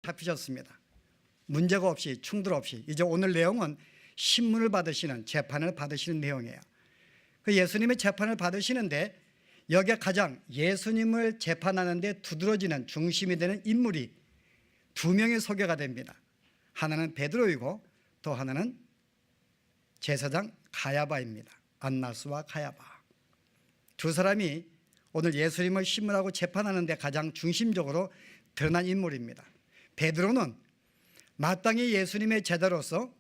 잡히셨습니다. 문제가 없이, 충돌 없이. 이제 오늘 내용은 신문을 받으시는, 재판을 받으시는 내용이에요. 그 예수님의 재판을 받으시는데 여기에 가장 예수님을 재판하는 데 두드러지는 중심이 되는 인물이 두 명이 소개가 됩니다. 하나는 베드로이고 또 하나는 제사장 가야바입니다. 안나스와 가야바. 두 사람이 오늘 예수님을 신문하고 재판하는 데 가장 중심적으로 드러난 인물입니다. 베드로는 마땅히 예수님의 제자로서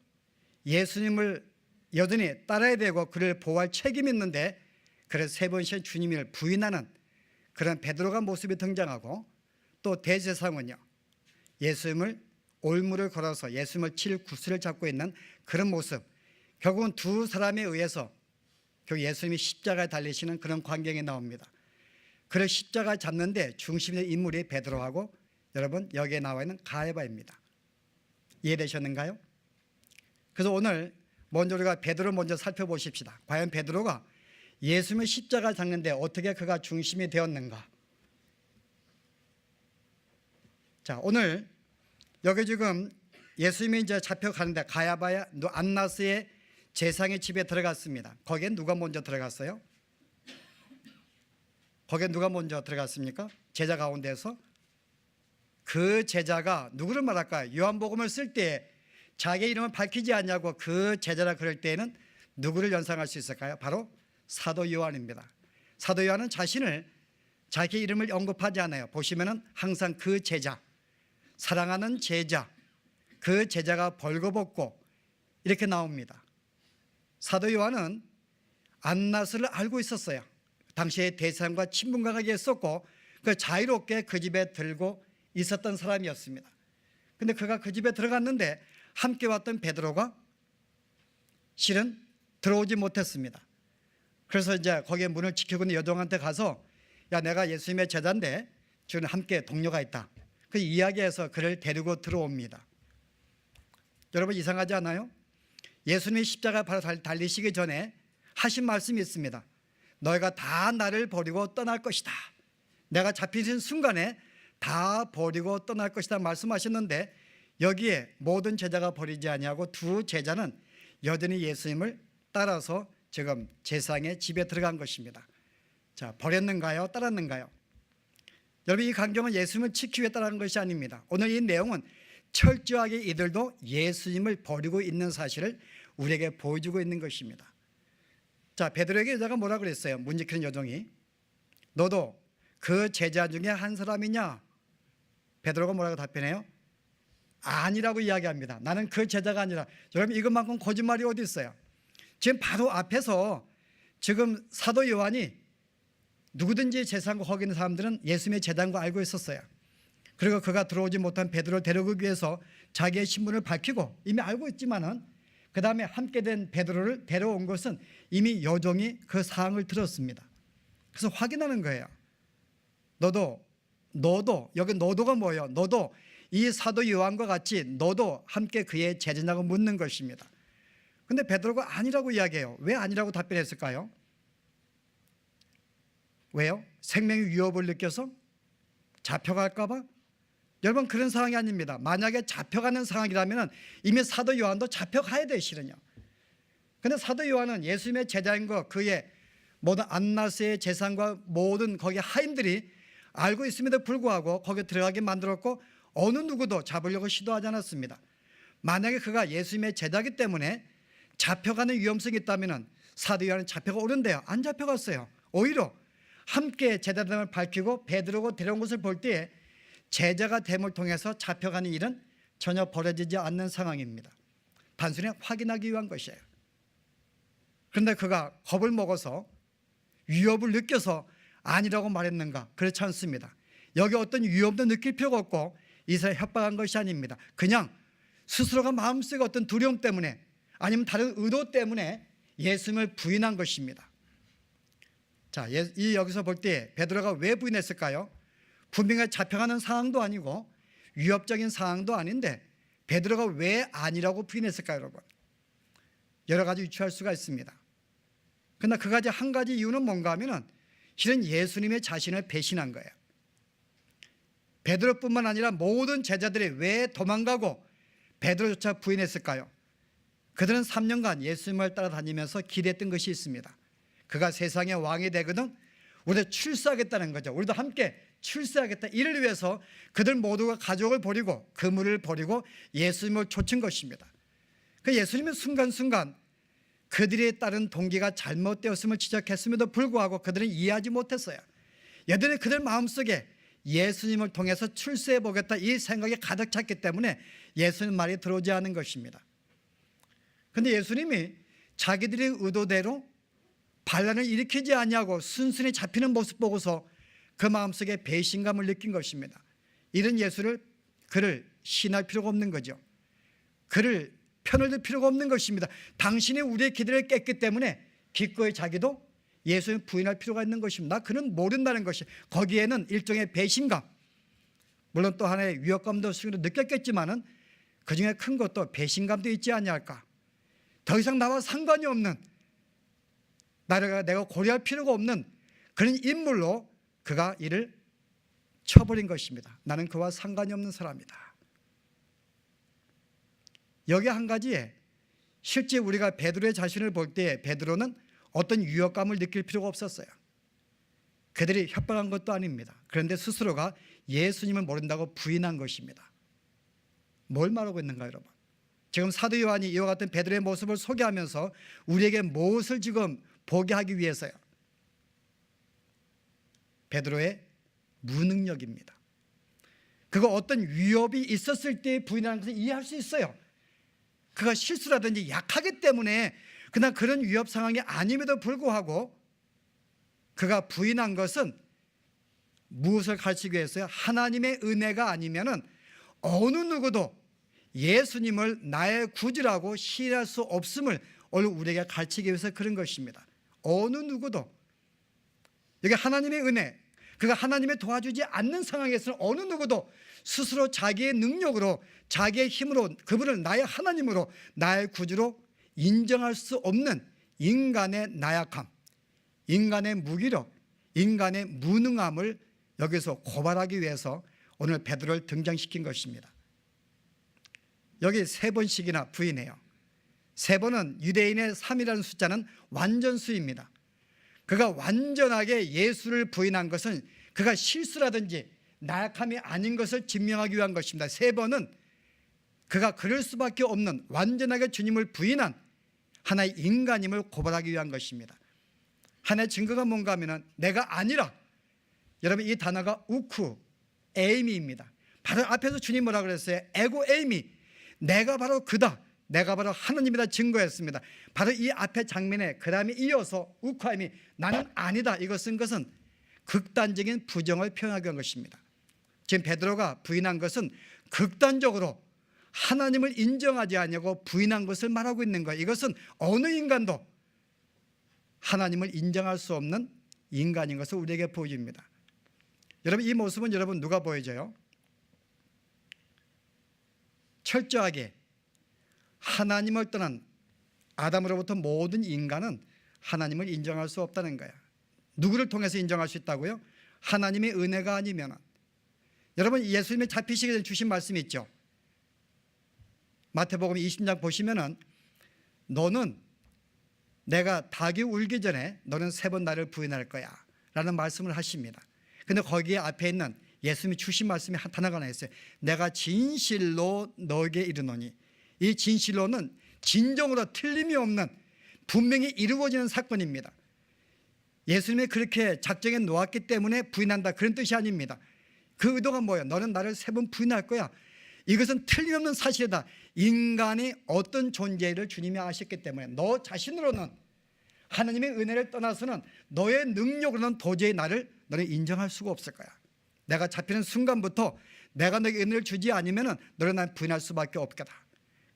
예수님을 여전히 따라야 되고 그를 보호할 책임이 있는데 그래서 세 번씩 주님을 부인하는 그런 베드로가 모습이 등장하고 또 대제사장은요, 예수님을 올무를 걸어서 예수님을 칠 구슬을 잡고 있는 그런 모습. 결국은 두 사람에 의해서 결국 예수님이 십자가에 달리시는 그런 광경이 나옵니다. 그래서 십자가를 잡는데 중심의 인물이 베드로하고 여러분 여기에 나와 있는 가야바입니다. 이해되셨는가요? 그래서 오늘 먼저 우리가 베드로 먼저 살펴보십시다. 과연 베드로가 예수님의 십자가를 잡는데 어떻게 그가 중심이 되었는가? 자, 오늘 여기 지금 예수님이 이제 잡혀가는데 가야바야 안나스의 제사장의 집에 들어갔습니다. 거기에 누가 먼저 들어갔어요? 거기에 누가 먼저 들어갔습니까? 제자 가운데서 그 제자가 누구를 말할까요? 요한복음을 쓸 때 자기 이름을 밝히지 않냐고 그 제자라 그럴 때에는 누구를 연상할 수 있을까요? 바로 사도 요한입니다. 사도 요한은 자신을 자기 이름을 언급하지 않아요. 보시면은 항상 그 제자, 사랑하는 제자, 그 제자가 벌거벗고 이렇게 나옵니다. 사도 요한은 안나스를 알고 있었어요. 당시에 대사장과 친분관계가 있었고 그 자유롭게 그 집에 들고 있었던 사람이었습니다. 근데 그가 그 집에 들어갔는데 함께 왔던 베드로가 실은 들어오지 못했습니다. 그래서 이제 거기에 문을 지키고 있는 여종한테 가서 야, 내가 예수님의 제자인데 지금 함께 동료가 있다. 그 이야기해서 그를 데리고 들어옵니다. 여러분 이상하지 않아요? 예수님이 십자가 바로 달리시기 전에 하신 말씀이 있습니다. 너희가 다 나를 버리고 떠날 것이다. 내가 잡히신 순간에 다 버리고 떠날 것이다 말씀하셨는데 여기에 모든 제자가 버리지 아니하고 두 제자는 여전히 예수님을 따라서 지금 제사장의 집에 들어간 것입니다. 자, 버렸는가요? 따랐는가요? 여러분 이 광경은 예수님을 지키기 위해 따라간 것이 아닙니다. 오늘 이 내용은 철저하게 이들도 예수님을 버리고 있는 사실을 우리에게 보여주고 있는 것입니다. 자, 베드로에게 여자가 뭐라 그랬어요? 문 지키는 여종이 너도 그 제자 중에 한 사람이냐? 베드로가 뭐라고 답변해요? 아니라고 이야기합니다. 나는 그 제자가 아니라. 여러분 이것만큼 거짓말이 어디 있어요? 지금 바로 앞에서 지금 사도 요한이 누구든지 제사장과 거기 있는 사람들은 예수님의 제자인 거 알고 있었어요. 그리고 그가 들어오지 못한 베드로를 데려오기 위해서 자기의 신분을 밝히고 이미 알고 있지만은 그 다음에 함께 된 베드로를 데려온 것은 이미 여종이 그 사항을 들었습니다. 그래서 확인하는 거예요. 너도 여기 너도가 뭐예요? 너도 이 사도 요한과 같이 너도 함께 그의 제자냐고 묻는 것입니다. 근데 베드로가 아니라고 이야기해요. 왜 아니라고 답변했을까요? 왜요? 생명의 위협을 느껴서? 잡혀갈까 봐? 여러분 그런 상황이 아닙니다. 만약에 잡혀가는 상황이라면 이미 사도 요한도 잡혀가야 돼요, 실은요. 근데 사도 요한은 예수님의 제자인 거 그의 모든 안나스의 제사장과 모든 거기 하인들이 알고 있음에도 불구하고 거기에 들어가게 만들었고 어느 누구도 잡으려고 시도하지 않았습니다. 만약에 그가 예수님의 제자이기 때문에 잡혀가는 위험성이 있다면 사도 요한은 잡혀가 오는데요. 안 잡혀갔어요. 오히려 함께 제자됨을 밝히고 베드로가 데려온 것을 볼 때에 제자가 됨을 통해서 잡혀가는 일은 전혀 벌어지지 않는 상황입니다. 단순히 확인하기 위한 것이에요. 그런데 그가 겁을 먹어서 위협을 느껴서 아니라고 말했는가? 그렇지 않습니다. 여기 어떤 위협도 느낄 필요가 없고 이스라엘 협박한 것이 아닙니다. 그냥 스스로가 마음속에 어떤 두려움 때문에 아니면 다른 의도 때문에 예수님을 부인한 것입니다. 자, 여기서 볼 때 베드로가 왜 부인했을까요? 분명히 잡혀가는 상황도 아니고 위협적인 상황도 아닌데 베드로가 왜 아니라고 부인했을까요, 여러분? 여러 가지 유추할 수가 있습니다. 그러나 한 가지 이유는 뭔가 하면은 실은 예수님의 자신을 배신한 거예요. 베드로뿐만 아니라 모든 제자들이 왜 도망가고 베드로조차 부인했을까요? 그들은 3년간 예수님을 따라다니면서 기대했던 것이 있습니다. 그가 세상의 왕이 되거든 우리도 출세하겠다는 거죠. 우리도 함께 출세하겠다. 이를 위해서 그들 모두가 가족을 버리고 그물을 버리고 예수님을 쫓은 것입니다. 그 예수님은 순간순간 그들이 따른 동기가 잘못되었음을 지적했음에도 불구하고 그들은 이해하지 못했어요. 여전히 그들 마음속에 예수님을 통해서 출세해 보겠다 이 생각이 가득 찼기 때문에 예수님 말이 들어오지 않은 것입니다. 그런데 예수님이 자기들의 의도대로 반란을 일으키지 않냐고 순순히 잡히는 모습 보고서 그 마음속에 배신감을 느낀 것입니다. 이런 예수를 그를 신할 필요가 없는 거죠. 그를 편을 들 필요가 없는 것입니다. 당신이 우리의 기대를 깼기 때문에 기꺼이 자기도 예수님 부인할 필요가 있는 것입니다. 그는 모른다는 것이 거기에는 일종의 배신감, 물론 또 하나의 위협감도 느꼈겠지만은 그중에 큰 것도 배신감도 있지 않을까. 더 이상 나와 상관이 없는, 내가 고려할 필요가 없는 그런 인물로 그가 이를 쳐버린 것입니다. 나는 그와 상관이 없는 사람이다. 여기 한 가지에 실제 우리가 베드로의 자신을 볼 때 베드로는 어떤 위협감을 느낄 필요가 없었어요. 그들이 협박한 것도 아닙니다. 그런데 스스로가 예수님을 모른다고 부인한 것입니다. 뭘 말하고 있는가 여러분? 지금 사도 요한이 이와 같은 베드로의 모습을 소개하면서 우리에게 무엇을 지금 보게 하기 위해서요? 베드로의 무능력입니다. 그가 어떤 위협이 있었을 때 부인하는 것을 이해할 수 있어요. 그가 실수라든지 약하기 때문에 그냥 그런 위협 상황이 아님에도 불구하고 그가 부인한 것은 무엇을 가르치기 위해서요? 하나님의 은혜가 아니면은 어느 누구도 예수님을 나의 구주라고 시인할 수 없음을 오늘 우리에게 가르치기 위해서 그런 것입니다. 어느 누구도 여기 하나님의 은혜, 그가 하나님의 도와주지 않는 상황에서는 어느 누구도 스스로 자기의 능력으로 자기의 힘으로 그분을 나의 하나님으로 나의 구주로 인정할 수 없는 인간의 나약함, 인간의 무기력, 인간의 무능함을 여기서 고발하기 위해서 오늘 베드로를 등장시킨 것입니다. 여기 3번씩이나 부인해요. 3번은 유대인의 3이라는 숫자는 완전수입니다. 그가 완전하게 예수를 부인한 것은 그가 실수라든지 나약함이 아닌 것을 증명하기 위한 것입니다. 3번은 그가 그럴 수밖에 없는 완전하게 주님을 부인한 하나의 인간임을 고발하기 위한 것입니다. 하나의 증거가 뭔가 하면 내가 아니라, 여러분 이 단어가 우쿠 에이미입니다. 바로 앞에서 주님 뭐라 그랬어요? 에고 에이미, 내가 바로 그다, 내가 바로 하나님이다 증거했습니다. 바로 이 앞에 장면에 그 다음에 이어서 우쿠아임이 나는 아니다 이거 쓴 것은 극단적인 부정을 표현하기 위한 것입니다. 지금 베드로가 부인한 것은 극단적으로 하나님을 인정하지 않냐고 부인한 것을 말하고 있는 거예요. 이것은 어느 인간도 하나님을 인정할 수 없는 인간인 것을 우리에게 보여줍니다. 여러분 이 모습은 여러분 누가 보여줘요? 철저하게 하나님을 떠난 아담으로부터 모든 인간은 하나님을 인정할 수 없다는 거야. 누구를 통해서 인정할 수 있다고요? 하나님의 은혜가 아니면. 여러분 예수님이 잡히시기 전에 주신 말씀이 있죠. 마태복음 20장 보시면은 너는 내가 닭이 울기 전에 너는 3번 나를 부인할 거야 라는 말씀을 하십니다. 근데 거기에 앞에 있는 예수님이 주신 말씀이 한 단어가 하나 있어요. 내가 진실로 너에게 이르노니. 이 진실로는 진정으로 틀림이 없는 분명히 이루어지는 사건입니다. 예수님이 그렇게 작정해 놓았기 때문에 부인한다 그런 뜻이 아닙니다. 그 의도가 뭐예요? 너는 나를 3번 부인할 거야. 이것은 틀림없는 사실이다. 인간이 어떤 존재를 주님이 아셨기 때문에 너 자신으로는 하나님의 은혜를 떠나서는 너의 능력으로는 도저히 너는 인정할 수가 없을 거야. 내가 잡히는 순간부터 내가 너에게 은혜를 주지 않으면 너를 난 부인할 수밖에 없겠다.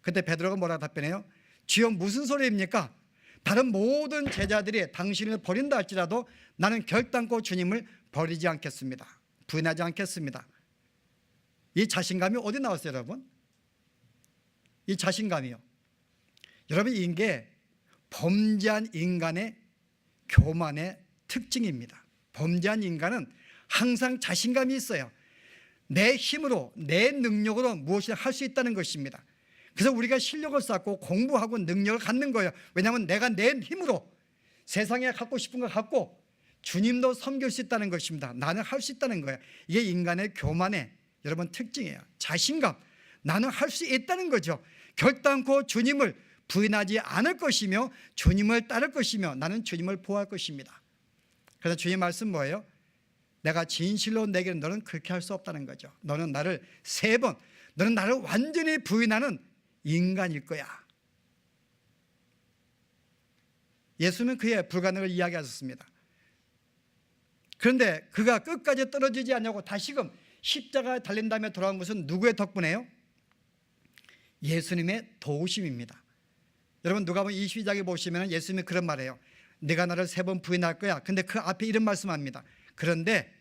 그때 베드로가 뭐라 답변해요? 주여 무슨 소리입니까? 다른 모든 제자들이 당신을 버린다 할지라도 나는 결단코 주님을 버리지 않겠습니다. 부인하지 않겠습니다. 이 자신감이 어디 나왔어요 여러분? 이 자신감이요. 여러분 이게 범죄한 인간의 교만의 특징입니다. 범죄한 인간은 항상 자신감이 있어요. 내 힘으로, 내 능력으로 무엇이나 할 수 있다는 것입니다. 그래서 우리가 실력을 쌓고 공부하고 능력을 갖는 거예요. 왜냐하면 내가 내 힘으로 세상에 갖고 싶은 걸 갖고 주님도 섬길 수 있다는 것입니다. 나는 할 수 있다는 거예요. 이게 인간의 교만의 여러분 특징이에요. 자신감, 나는 할 수 있다는 거죠. 결단코 주님을 부인하지 않을 것이며 주님을 따를 것이며 나는 주님을 보호할 것입니다. 그래서 주님 말씀 뭐예요? 내가 진실로 내게 너는 그렇게 할 수 없다는 거죠. 너는 나를 3번, 너는 나를 완전히 부인하는 인간일 거야. 예수는 그의 불가능을 이야기하셨습니다. 그런데 그가 끝까지 떨어지지 않냐고 다시금 십자가에 달린 다음에 돌아온 것은 누구의 덕분에요? 예수님의 도우심입니다. 여러분 누가복음 22장에 보시면 예수님이 그런 말이에요. 네가 나를 3번 부인할 거야. 근데 그 앞에 이런 말씀합니다. 그런데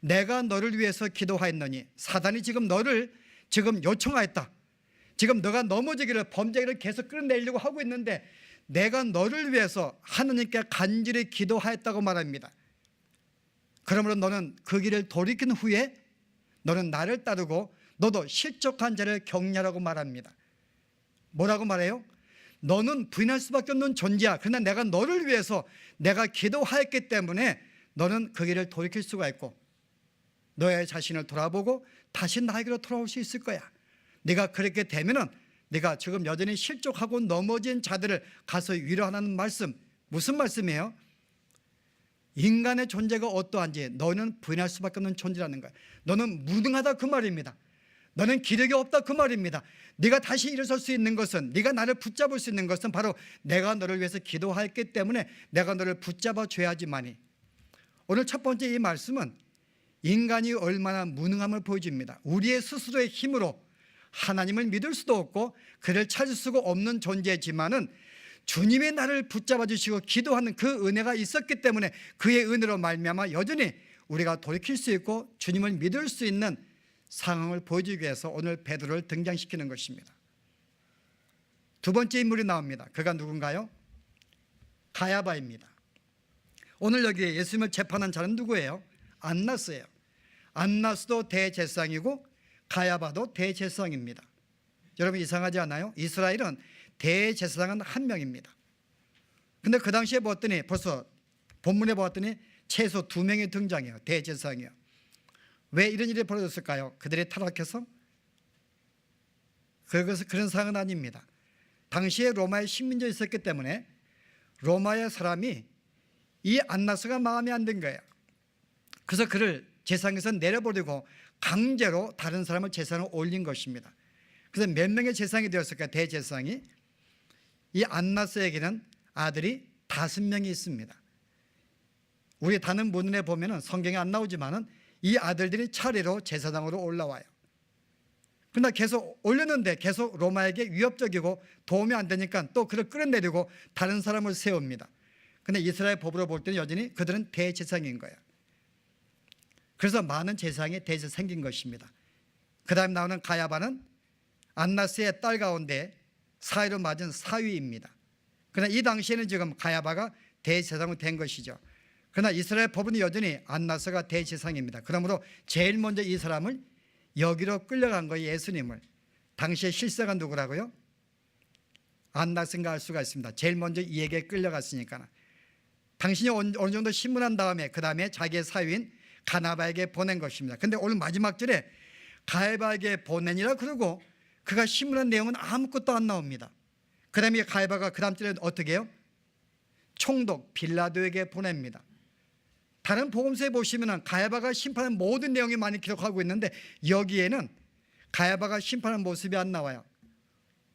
내가 너를 위해서 기도하였노니 사단이 지금 너를 지금 요청하였다. 지금 너가 넘어지기를 범죄를 계속 끌어내려고 하고 있는데 내가 너를 위해서 하느님께 간절히 기도하였다고 말합니다. 그러므로 너는 그 길을 돌이킨 후에 너는 나를 따르고 너도 실족한 자를 격려하라고 말합니다. 뭐라고 말해요? 너는 부인할 수밖에 없는 존재야. 그러나 내가 너를 위해서 내가 기도하였기 때문에 너는 그 길을 돌이킬 수가 있고 너의 자신을 돌아보고 다시 나에게로 돌아올 수 있을 거야. 네가 그렇게 되면은 네가 지금 여전히 실족하고 넘어진 자들을 가서 위로하는 말씀. 무슨 말씀이에요? 인간의 존재가 어떠한지 너는 부인할 수밖에 없는 존재라는 거야. 너는 무능하다 그 말입니다. 너는 기력이 없다 그 말입니다. 네가 다시 일어설 수 있는 것은, 네가 나를 붙잡을 수 있는 것은 바로 내가 너를 위해서 기도했기 때문에 내가 너를 붙잡아 줘야지만이. 오늘 첫 번째 이 말씀은 인간이 얼마나 무능함을 보여줍니다. 우리의 스스로의 힘으로 하나님을 믿을 수도 없고 그를 찾을 수가 없는 존재지만은 주님의 나를 붙잡아 주시고 기도하는 그 은혜가 있었기 때문에 그의 은혜로 말미암아 여전히 우리가 돌이킬 수 있고 주님을 믿을 수 있는 상황을 보여주기 위해서 오늘 베드로를 등장시키는 것입니다. 두 번째 인물이 나옵니다. 그가 누군가요? 가야바입니다. 오늘 여기 예수님을 재판한 자는 누구예요? 안나스예요. 안나스도 대제사장이고 가야바도 대제사장입니다. 여러분 이상하지 않아요? 이스라엘은 대제사장은 한 명입니다. 근데 그 당시에 보았더니 벌써 본문에 보았더니 최소 2명이 등장해요. 대제사장이요. 왜 이런 일이 벌어졌을까요? 그들이 타락해서? 그런 상황은 아닙니다. 당시에 로마의 식민지에 있었기 때문에 로마의 사람이 이 안나스가 마음에 안 든 거예요. 그래서 그를 제사장에서 내려버리고 강제로 다른 사람을 제사장으로 올린 것입니다. 그래서 몇 명의 제사장이 되었을까요? 대제사장이. 이 안나스에게는 아들이 5명이 있습니다. 우리 다른 문헌에 보면 성경에 안 나오지만은 이 아들들이 차례로 제사장으로 올라와요. 그러나 계속 올렸는데 계속 로마에게 위협적이고 도움이 안 되니까 또 그를 끌어내리고 다른 사람을 세웁니다. 그런데 이스라엘 법으로 볼 때는 여전히 그들은 대제사장인 거예요. 그래서 많은 제사장이 대제사 생긴 것입니다. 그 다음 나오는 가야바는 안나스의 딸 가운데 사위로 맞은 사위입니다. 그러나 이 당시에는 지금 가야바가 대제사장이 된 것이죠. 그러나 이스라엘 법은 여전히 안나스가 대제사장입니다. 그러므로 제일 먼저 이 사람을 여기로 끌려간 거예요. 예수님을. 당시에 실세가 누구라고요? 안나스인가 알 수가 있습니다. 제일 먼저 이에게 끌려갔으니까. 당신이 어느 정도 신문한 다음에 그 다음에 자기의 사위인 가나바에게 보낸 것입니다. 그런데 오늘 마지막 절에 가야바에게 보내니라 그러고 그가 신문한 내용은 아무것도 안 나옵니다. 그 다음에 가야바가 그 다음 절에 어떻게 해요? 총독 빌라도에게 보냅니다. 다른 복음서에 보시면 가야바가 심판한 모든 내용이 많이 기록하고 있는데 여기에는 가야바가 심판한 모습이 안 나와요.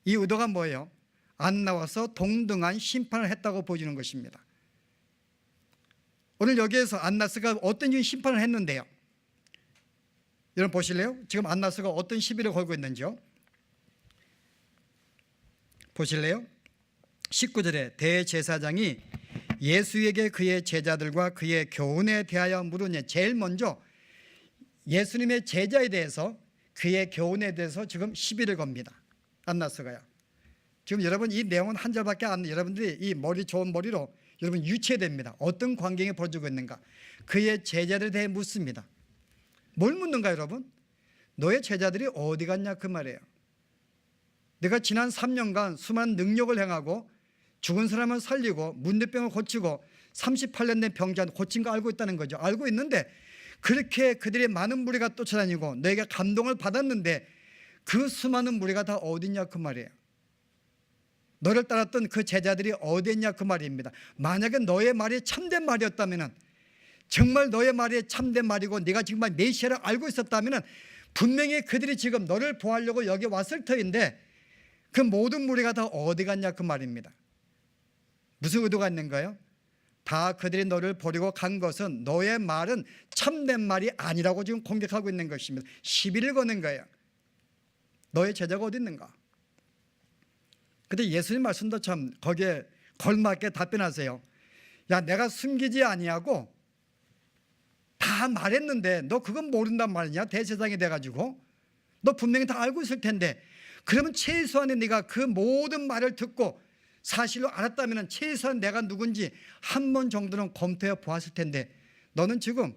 이 의도가 뭐예요? 안 나와서 동등한 심판을 했다고 보여주는 것입니다. 오늘 여기에서 안나스가 어떤 심판을 했는데요. 여러분 보실래요? 지금 안나스가 어떤 시비를 걸고 있는지요? 보실래요? 19절에 대제사장이 예수에게 그의 제자들과 그의 교훈에 대하여 물으니 제일 먼저 예수님의 제자에 대해서 그의 교훈에 대해서 지금 시비를 겁니다. 안나스가요. 지금 여러분 이 내용은 한 절밖에 안, 여러분들이 이 머리 좋은 머리로 여러분 유추됩니다. 어떤 광경이 벌어지고 있는가. 그의 제자들에 대해 묻습니다. 뭘 묻는가 여러분? 너의 제자들이 어디 갔냐 그 말이에요. 내가 지난 3년간 수많은 능력을 행하고 죽은 사람을 살리고 문제병을 고치고 38년 된 병자 고친 거 알고 있다는 거죠. 알고 있는데 그렇게 그들의 많은 무리가 쫓아다니고 너에게 감동을 받았는데 그 수많은 무리가 다 어디 있냐 그 말이에요. 너를 따랐던 그 제자들이 어디 있냐 그 말입니다. 만약에 너의 말이 참된 말이었다면, 정말 너의 말이 참된 말이고 네가 정말 메시아를 알고 있었다면 분명히 그들이 지금 너를 보하려고 여기 왔을 터인데 그 모든 무리가 다 어디 갔냐 그 말입니다. 무슨 의도가 있는가요? 다 그들이 너를 버리고 간 것은 너의 말은 참된 말이 아니라고 지금 공격하고 있는 것입니다. 시비를 거는 거예요. 너의 제자가 어디 있는가? 근데 예수님 말씀도 참 거기에 걸맞게 답변하세요. 야, 내가 숨기지 아니하고 다 말했는데 너 그건 모른단 말이냐? 대제사장이 돼가지고 너 분명히 다 알고 있을 텐데, 그러면 최소한의 네가 그 모든 말을 듣고 사실로 알았다면 최소한 내가 누군지 한 번 정도는 검토해 보았을 텐데 너는 지금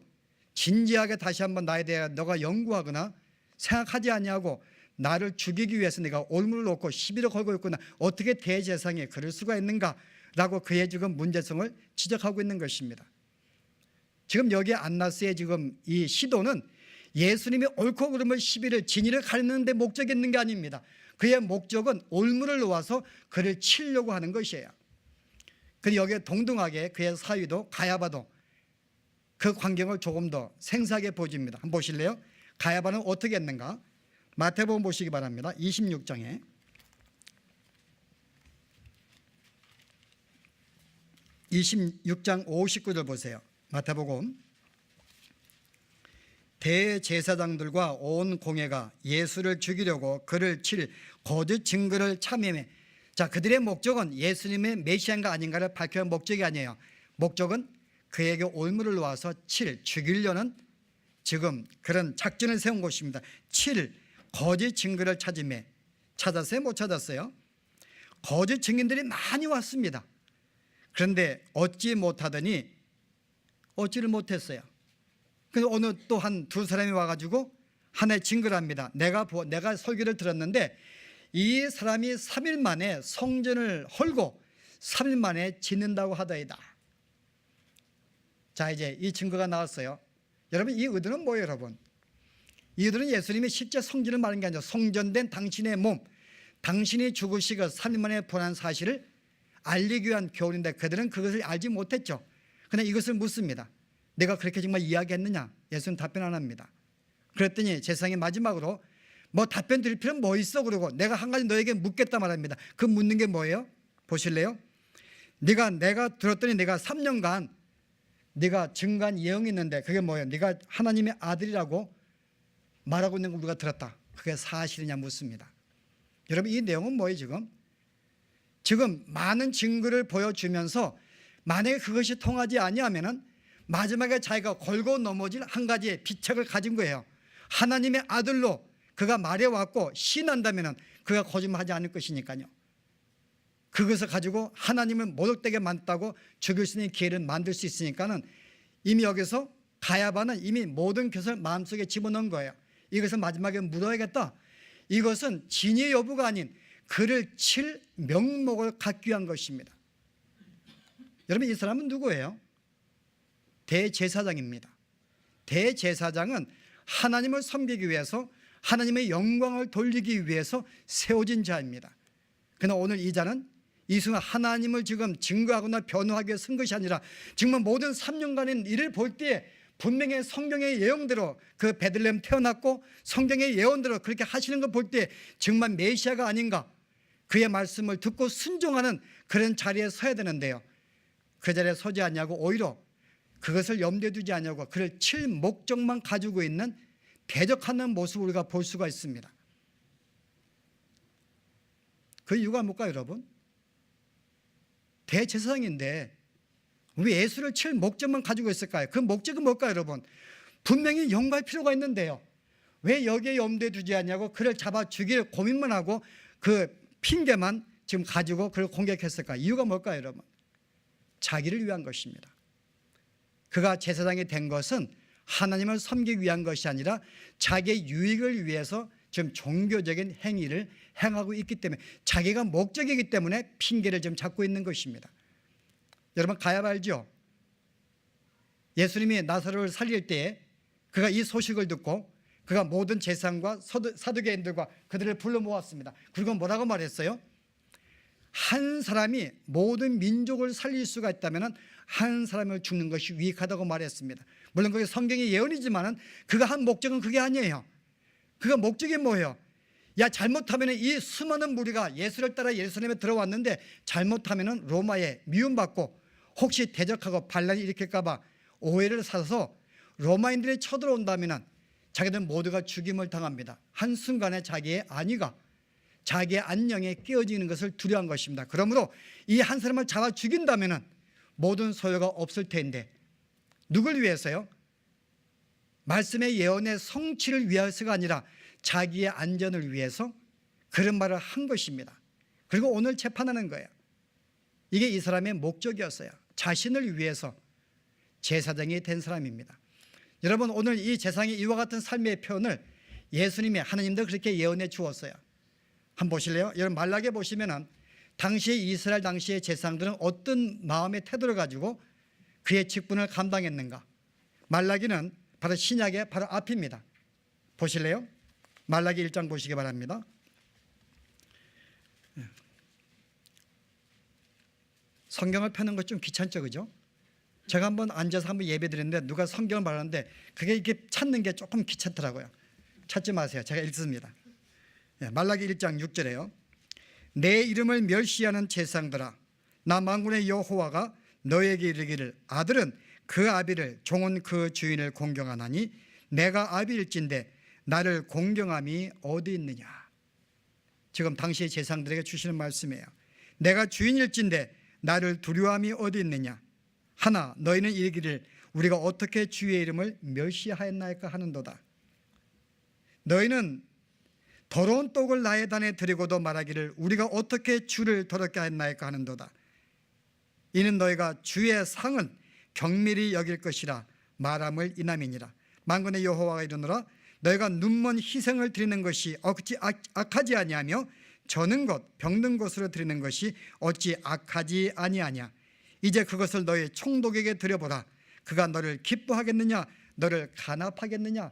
진지하게 다시 한번 나에 대해 너가 연구하거나 생각하지 아니하고 나를 죽이기 위해서 내가 올무를 놓고 시비를 걸고 있구나. 어떻게 대제사장이 그럴 수가 있는가라고 그의 지금 문제성을 지적하고 있는 것입니다. 지금 여기 안나스의 지금 이 시도는 예수님이 옳고 그름을 시비를 진리를 가리는 데 목적이 있는 게 아닙니다. 그의 목적은 올무를 놓아서 그를 치려고 하는 것이에요. 그리고 여기에 동등하게 그의 사위도 가야바도 그 광경을 조금 더 생생하게 보여줍니다. 한번 보실래요? 가야바는 어떻게 했는가? 마태복음 보시기 바랍니다. 26장에 26장 59절 보세요. 마태복음. 대제사장들과 온 공회가 예수를 죽이려고 그를 칠 거짓 증거를 참여해. 자, 그들의 목적은 예수님의 메시아인가 아닌가를 밝혀야 목적이 아니에요. 목적은 그에게 올무를 놓아서 죽이려는 지금 그런 작전을 세운 것입니다. 거짓 증거를 찾음에. 찾았어요? 못 찾았어요? 거짓 증인들이 많이 왔습니다. 그런데 얻지를 못했어요. 그래서 어느 또 한 두 사람이 와가지고 하나의 증거를 합니다. 내가 설교를 들었는데 이 사람이 3일 만에 성전을 헐고 3일 만에 짓는다고 하더이다. 자, 이제 이 증거가 나왔어요. 여러분, 이 의도는 뭐예요, 여러분? 이 의도는 예수님이 실제 성전을 말한 게 아니라 성전된 당신의 몸, 당신이 죽으시고 3일 만에 부활한 사실을 알리기 위한 교훈인데 그들은 그것을 알지 못했죠. 그런데 이것을 묻습니다. 내가 그렇게 정말 이야기했느냐? 예수는 답변 안 합니다. 그랬더니 제사장이 마지막으로 뭐 답변 드릴 필요는 뭐 있어? 그러고 내가 한 가지 너에게 묻겠다 말합니다. 그 묻는 게 뭐예요? 보실래요? 내가 들었더니 내가 3년간 네가 증거한 예언이 있는데 그게 뭐예요? 네가 하나님의 아들이라고 말하고 있는 걸 우리가 들었다. 그게 사실이냐 묻습니다. 여러분, 이 내용은 뭐예요? 지금 많은 증거를 보여주면서 만약에 그것이 통하지 아니하면은 마지막에 자기가 걸고 넘어질 한 가지의 비책을 가진 거예요. 하나님의 아들로 그가 말해왔고 신한다면 그가 거짓말하지 않을 것이니까요. 그것을 가지고 하나님을 모독되게 만든다고 죽일 수 있는 기회를 만들 수 있으니까는 이미 여기서 가야바는 이미 모든 것을 마음속에 집어넣은 거예요. 이것을 마지막에 물어야겠다. 이것은 진위 여부가 아닌 그를 칠 명목을 갖기 위한 것입니다. 여러분, 이 사람은 누구예요? 대제사장입니다. 대제사장은 하나님을 섬기기 위해서 하나님의 영광을 돌리기 위해서 세워진 자입니다. 그러나 오늘 이 자는 이 순간 하나님을 지금 증거하거나 변호하기 위해 쓴 것이 아니라 정말 모든 3년간의 일을 볼 때에 분명히 성경의 예언대로 그 베들레헴 태어났고 성경의 예언대로 그렇게 하시는 걸 볼 때 정말 메시아가 아닌가, 그의 말씀을 듣고 순종하는 그런 자리에 서야 되는데요. 그 자리에 서지 않냐고 오히려 그것을 염두에 두지 않냐고 그를 칠 목적만 가지고 있는 대적하는 모습을 우리가 볼 수가 있습니다. 그 이유가 뭘까요, 여러분? 대제사장인데 왜 예수를 칠 목적만 가지고 있을까요? 그 목적은 뭘까요, 여러분? 분명히 연구할 필요가 있는데요. 왜 여기에 염두에 두지 않냐고 그를 잡아 죽일 고민만 하고 그 핑계만 지금 가지고 그를 공격했을까? 이유가 뭘까요, 여러분? 자기를 위한 것입니다. 그가 제사장이 된 것은 하나님을 섬기기 위한 것이 아니라 자기의 유익을 위해서 지금 종교적인 행위를 행하고 있기 때문에, 자기가 목적이기 때문에 핑계를 지금 잡고 있는 것입니다. 여러분 가야 알죠? 예수님이 나사로를 살릴 때에 그가 이 소식을 듣고 그가 모든 제사장과 사두개인들과 그들을 불러 모았습니다. 그리고 뭐라고 말했어요? 한 사람이 모든 민족을 살릴 수가 있다면 한 사람을 죽는 것이 유익하다고 말했습니다. 물론 그게 성경의 예언이지만 그가 한 목적은 그게 아니에요. 그가 목적이 뭐예요? 야, 잘못하면 이 수많은 무리가 예수를 따라 예루살렘에 들어왔는데 잘못하면 로마에 미움받고 혹시 대적하고 반란이 일으킬까 봐 오해를 사서 로마인들이 쳐들어온다면 자기들 모두가 죽임을 당합니다. 한순간에 자기의 안위가, 자기의 안녕에 깨어지는 것을 두려워한 것입니다. 그러므로 이 한 사람을 잡아 죽인다면 모든 소요가 없을 텐데 누굴 위해서요? 말씀의 예언의 성취를 위해서가 아니라 자기의 안전을 위해서 그런 말을 한 것입니다. 그리고 오늘 재판하는 거예요. 이게 이 사람의 목적이었어요. 자신을 위해서 제사장이 된 사람입니다. 여러분 오늘 이 제사장이 이와 같은 삶의 표현을 예수님이, 하나님도 그렇게 예언해 주었어요. 한번 보실래요? 여러분 말라기에 보시면은 당시의 이스라엘 당시의 제사장들은 어떤 마음의 태도를 가지고 그의 직분을 감당했는가? 말라기는 바로 신약의 바로 앞입니다. 보실래요? 말라기 1장 보시기 바랍니다. 성경을 펴는 것 좀 귀찮죠, 그죠? 제가 한번 앉아서 한번 예배 드렸는데 누가 성경을 말하는데 그게 이렇게 찾는 게 조금 귀찮더라고요. 찾지 마세요. 제가 읽습니다. 말라기 1장 6절에요. 내 이름을 멸시하는 제사장들아, 나 만군의 여호와가 너에게 이르기를 아들은 그 아비를, 종은 그 주인을 공경하나니 내가 아비일진데 나를 공경함이 어디 있느냐. 지금 당시의 제사장들에게 주시는 말씀이에요. 내가 주인일진데 나를 두려워함이 어디 있느냐. 하나 너희는 이르기를 우리가 어떻게 주의 이름을 멸시하였나이까 하는도다. 너희는 더러운 떡을 나의 단에 드리고도 말하기를 우리가 어떻게 주를 더럽게 하였나이까 하는도다. 이는 너희가 주의 상은 경밀히 여길 것이라 말함을 인함이니라. 만군의 여호와가 이르노라 너희가 눈먼 희생을 드리는 것이 어찌 악하지 아니하며 저는 것 병든 것으로 드리는 것이 어찌 악하지 아니하냐. 이제 그것을 너희 총독에게 드려보라. 그가 너를 기뻐하겠느냐 너를 간합하겠느냐.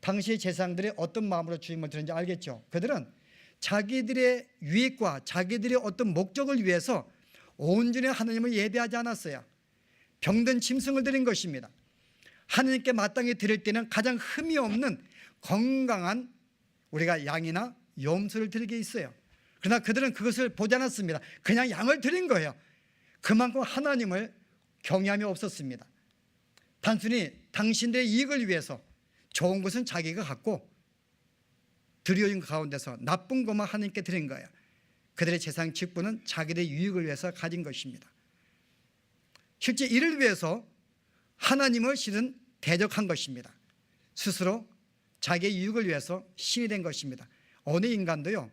당시 제사장들이 어떤 마음으로 주임을 드렸는지 알겠죠? 그들은 자기들의 유익과 자기들의 어떤 목적을 위해서 온전히 하나님을 예배하지 않았어요. 병든 짐승을 드린 것입니다. 하나님께 마땅히 드릴 때는 가장 흠이 없는 건강한 우리가 양이나 염소를 드리게 있어요. 그러나 그들은 그것을 보지 않았습니다. 그냥 양을 드린 거예요. 그만큼 하나님을 경외함이 없었습니다. 단순히 당신들의 이익을 위해서 좋은 것은 자기가 갖고 드려진 가운데서 나쁜 것만 하나님께 드린 거예요. 그들의 제사장 직분은 자기들의 유익을 위해서 가진 것입니다. 실제 이를 위해서 하나님을 실은 대적한 것입니다. 스스로 자기의 유익을 위해서 신이 된 것입니다. 어느 인간도요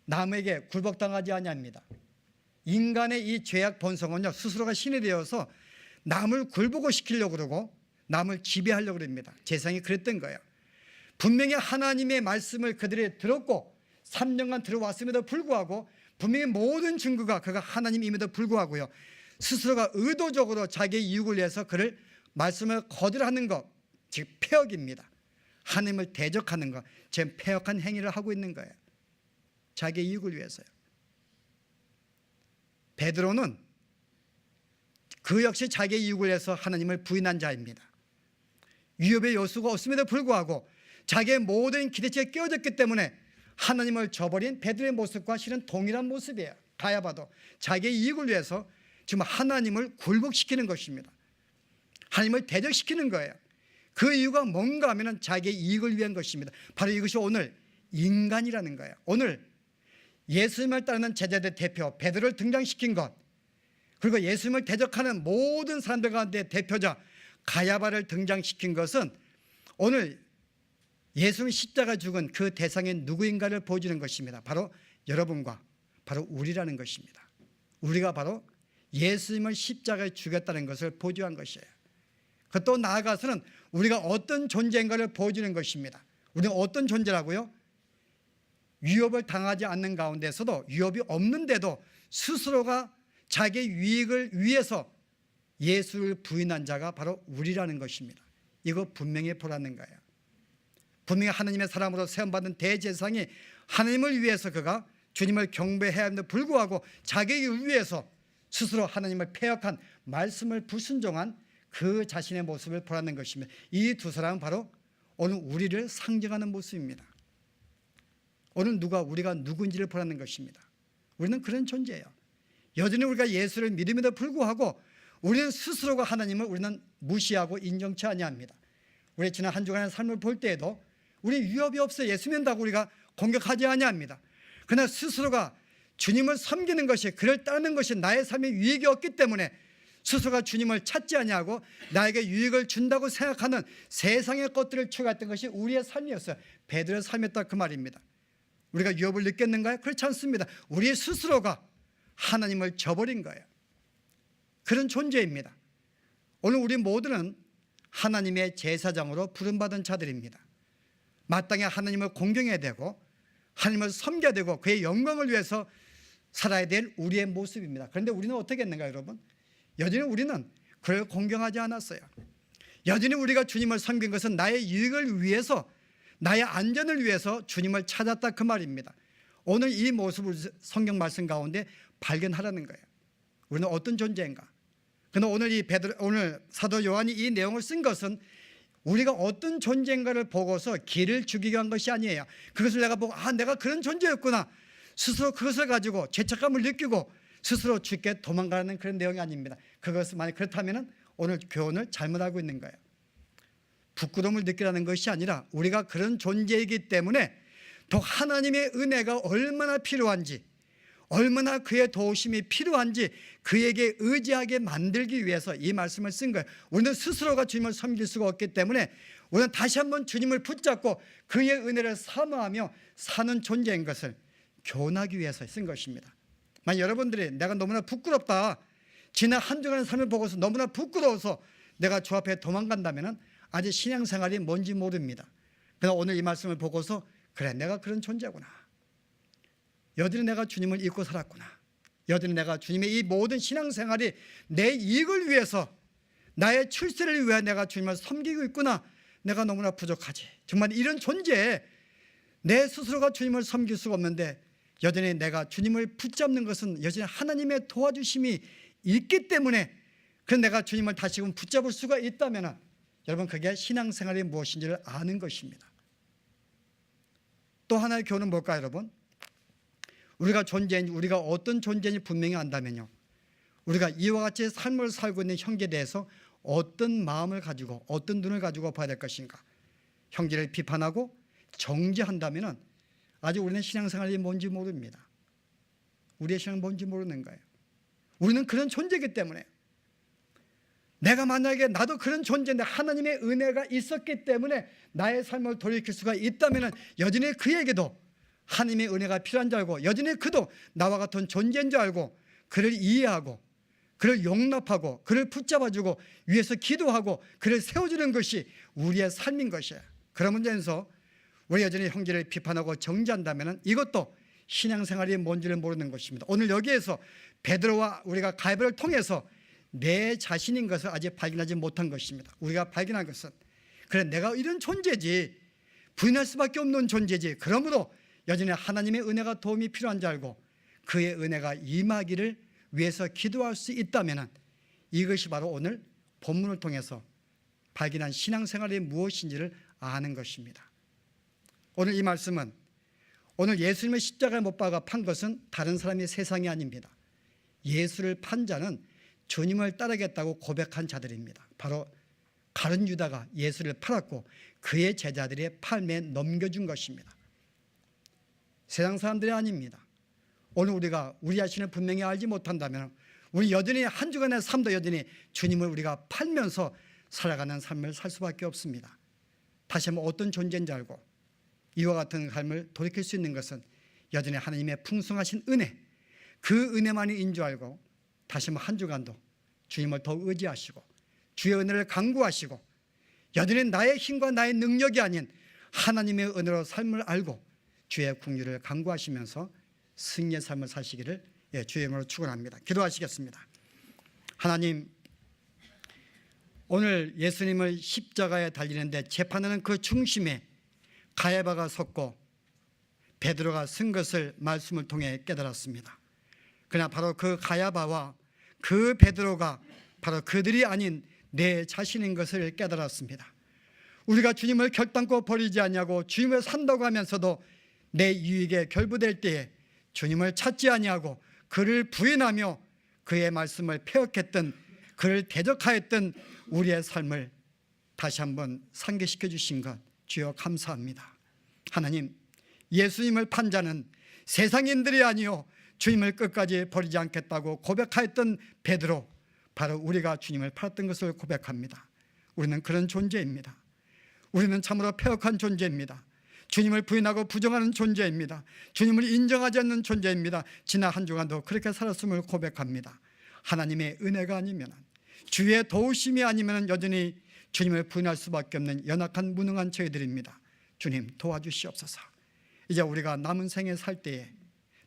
남에게 굴복당하지 아니합니다. 인간의 이 죄악 본성은요 스스로가 신이 되어서 남을 굴복을 시키려고 그러고 남을 지배하려고 합니다. 제사장이 그랬던 거예요. 분명히 하나님의 말씀을 그들이 들었고 3년간 들어왔음에도 불구하고 분명히 모든 증거가 그가 하나님임에도 불구하고요 스스로가 의도적으로 자기의 이익을 위해서 그를 말씀을 거절하는 것, 즉 폐역입니다. 하나님을 대적하는 것, 지금 폐역한 행위를 하고 있는 거예요. 자기의 이익을 위해서요. 베드로는 그 역시 자기의 이익을 위해서 하나님을 부인한 자입니다. 위협의 요소가 없음에도 불구하고 자기의 모든 기대치에 깨어졌기 때문에 하나님을 저버린 베드로의 모습과 실은 동일한 모습이에요. 가야 봐도 자기의 이익을 위해서 지금 하나님을 굴복시키는 것입니다. 하나님을 대적시키는 거예요. 그 이유가 뭔가 하면 자기의 이익을 위한 것입니다. 바로 이것이 오늘 인간이라는 거예요. 오늘 예수님을 따르는 제자들 대표 베드로를 등장시킨 것, 그리고 예수님을 대적하는 모든 사람들 가운데 대표자 가야바를 등장시킨 것은 오늘 예수님이 십자가 죽은 그 대상이 누구인가를 보여주는 것입니다. 바로 여러분과 바로 우리라는 것입니다. 우리가 바로 예수님을 십자가에 죽였다는 것을 보여주한 것이에요. 또 나아가서는 우리가 어떤 존재인가를 보여주는 것입니다. 우리는 어떤 존재라고요? 위협을 당하지 않는 가운데서도 위협이 없는데도 스스로가 자기의 유익을 위해서 예수를 부인한 자가 바로 우리라는 것입니다. 이거 분명히 보라는 거예요. 분명히 하나님의 사람으로 세움받은 대제사장이 하나님을 위해서 그가 주님을 경배해야 함에도 불구하고 자기를 위해서 스스로 하나님을 패역한 말씀을 불순종한 그 자신의 모습을 보라는 것입니다. 이 두 사람은 바로 오늘 우리를 상징하는 모습입니다. 오늘 우리가 누군지를 보라는 것입니다. 우리는 그런 존재예요. 여전히 우리가 예수를 믿음에도 불구하고 우리는 스스로가 하나님을 우리는 무시하고 인정치 아니합니다. 우리 지난 한 주간의 삶을 볼 때에도 우리 위협이 없어 예수 믿는다고 우리가 공격하지 아니합니다. 그러나 스스로가 주님을 섬기는 것이, 그를 따르는 것이 나의 삶에 유익이 없기 때문에 스스로가 주님을 찾지 아니하고 나에게 유익을 준다고 생각하는 세상의 것들을 추구했던 것이 우리의 삶이었어요. 베드로의 삶이었다 그 말입니다. 우리가 위협을 느꼈는가요? 그렇지 않습니다. 우리 스스로가 하나님을 저버린 거예요. 그런 존재입니다. 오늘 우리 모두는 하나님의 제사장으로 부름받은 자들입니다. 마땅히 하나님을 공경해야 되고 하나님을 섬겨야 되고 그의 영광을 위해서 살아야 될 우리의 모습입니다. 그런데 우리는 어떻게 했는가 여러분? 여전히 우리는 그를 공경하지 않았어요. 여전히 우리가 주님을 섬긴 것은 나의 이익을 위해서, 나의 안전을 위해서 주님을 찾았다 그 말입니다. 오늘 이 모습을 성경 말씀 가운데 발견하라는 거예요. 우리는 어떤 존재인가? 그러나 오늘 사도 요한이 이 내용을 쓴 것은 우리가 어떤 존재인가를 보고서 기를 죽이기 위한 것이 아니에요. 그것을 내가 보고 내가 그런 존재였구나, 스스로 그것을 가지고 죄책감을 느끼고 스스로 죽게 도망가는 그런 내용이 아닙니다. 그것을 만약 그렇다면 오늘 교훈을 잘못 알고 있는 거예요. 부끄러움을 느끼라는 것이 아니라 우리가 그런 존재이기 때문에 더 하나님의 은혜가 얼마나 필요한지, 얼마나 그의 도우심이 필요한지 그에게 의지하게 만들기 위해서 이 말씀을 쓴 거예요. 우리는 스스로가 주님을 섬길 수가 없기 때문에 우리는 다시 한번 주님을 붙잡고 그의 은혜를 사모하며 사는 존재인 것을 교훈하기 위해서 쓴 것입니다. 만약 여러분들이 내가 너무나 부끄럽다, 지난 한 주간의 삶을 보고서 너무나 부끄러워서 내가 주 앞에 도망간다면 아직 신앙생활이 뭔지 모릅니다. 그러나 오늘 이 말씀을 보고서 그래, 내가 그런 존재구나, 여전히 내가 주님을 잊고 살았구나, 여전히 내가 주님의 이 모든 신앙생활이 내 이익을 위해서, 나의 출세를 위해 내가 주님을 섬기고 있구나, 내가 너무나 부족하지, 정말 이런 존재에 내 스스로가 주님을 섬길 수가 없는데 여전히 내가 주님을 붙잡는 것은 여전히 하나님의 도와주심이 있기 때문에 그래서 내가 주님을 다시금 붙잡을 수가 있다면 여러분, 그게 신앙생활이 무엇인지를 아는 것입니다. 또 하나의 교훈은 뭘까요 여러분? 우리가 어떤 존재인지 분명히 안다면요, 우리가 이와 같이 삶을 살고 있는 형제에 대해서 어떤 마음을 가지고 어떤 눈을 가지고 봐야 될 것인가. 형제를 비판하고 정죄한다면 아직 우리는 신앙생활이 뭔지 모릅니다. 우리의 신앙은 뭔지 모르는 거예요. 우리는 그런 존재이기 때문에, 내가 만약에 나도 그런 존재인데 하나님의 은혜가 있었기 때문에 나의 삶을 돌이킬 수가 있다면 여전히 그에게도 하나님의 은혜가 필요한 줄 알고 여전히 그도 나와 같은 존재인 줄 알고 그를 이해하고 그를 용납하고 그를 붙잡아주고 위에서 기도하고 그를 세워주는 것이 우리의 삶인 것이에요. 그런 문제에서 우리 여전히 형제를 비판하고 정죄한다면 이것도 신앙생활이 뭔지를 모르는 것입니다. 오늘 여기에서 베드로와 우리가 가이바를 통해서 내 자신인 것을 아직 발견하지 못한 것입니다. 우리가 발견한 것은 그래, 내가 이런 존재지, 부인할 수밖에 없는 존재지, 그러므로 여전히 하나님의 은혜가 도움이 필요한 줄 알고 그의 은혜가 임하기를 위해서 기도할 수 있다면 이것이 바로 오늘 본문을 통해서 발견한 신앙생활이 무엇인지를 아는 것입니다. 오늘 이 말씀은 오늘 예수님의 십자가에 못 박아 판 것은 다른 사람이 세상이 아닙니다. 예수를 판 자는 주님을 따르겠다고 고백한 자들입니다. 바로 가룟 유다가 예수를 팔았고 그의 제자들의 팔매에 넘겨준 것입니다. 세상 사람들이 아닙니다. 오늘 우리가 우리 자신을 분명히 알지 못한다면 우리 여전히 한 주간의 삶도 여전히 주님을 우리가 팔면서 살아가는 삶을 살 수밖에 없습니다. 다시 한번 어떤 존재인지 알고 이와 같은 삶을 돌이킬 수 있는 것은 여전히 하나님의 풍성하신 은혜, 그 은혜만이 인 줄 알고 다시 한번 한 주간도 주님을 더 의지하시고 주의 은혜를 간구하시고 여전히 나의 힘과 나의 능력이 아닌 하나님의 은혜로 삶을 알고 주의 긍휼을 간구하시면서 승리의 삶을 사시기를 주의 이름으로 축원합니다. 기도하시겠습니다. 하나님, 오늘 예수님을 십자가에 달리는데 재판하는 그 중심에 가야바가 섰고 베드로가 선 것을 말씀을 통해 깨달았습니다. 그러나 바로 그 가야바와 그 베드로가 바로 그들이 아닌 내 자신인 것을 깨달았습니다. 우리가 주님을 결단코 버리지 않냐고 주님을 산다고 하면서도 내 유익에 결부될 때에 주님을 찾지 아니하고 그를 부인하며 그의 말씀을 폐역했던, 그를 대적하였던 우리의 삶을 다시 한번 상기시켜 주신 것 주여 감사합니다. 하나님, 예수님을 판자는 세상인들이 아니요 주님을 끝까지 버리지 않겠다고 고백하였던 베드로, 바로 우리가 주님을 팔았던 것을 고백합니다. 우리는 그런 존재입니다. 우리는 참으로 폐역한 존재입니다. 주님을 부인하고 부정하는 존재입니다. 주님을 인정하지 않는 존재입니다. 지난 한 주간도 그렇게 살았음을 고백합니다. 하나님의 은혜가 아니면, 주의 도우심이 아니면 여전히 주님을 부인할 수밖에 없는 연약한 무능한 저희들입니다. 주님 도와주시옵소서. 이제 우리가 남은 생에 살 때에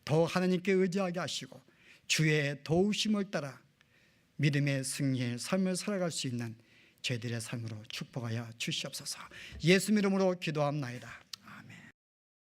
더 하나님께 의지하게 하시고 주의 도우심을 따라 믿음의 승리의 삶을 살아갈 수 있는 저희들의 삶으로 축복하여 주시옵소서. 예수 이름으로 기도합나이다.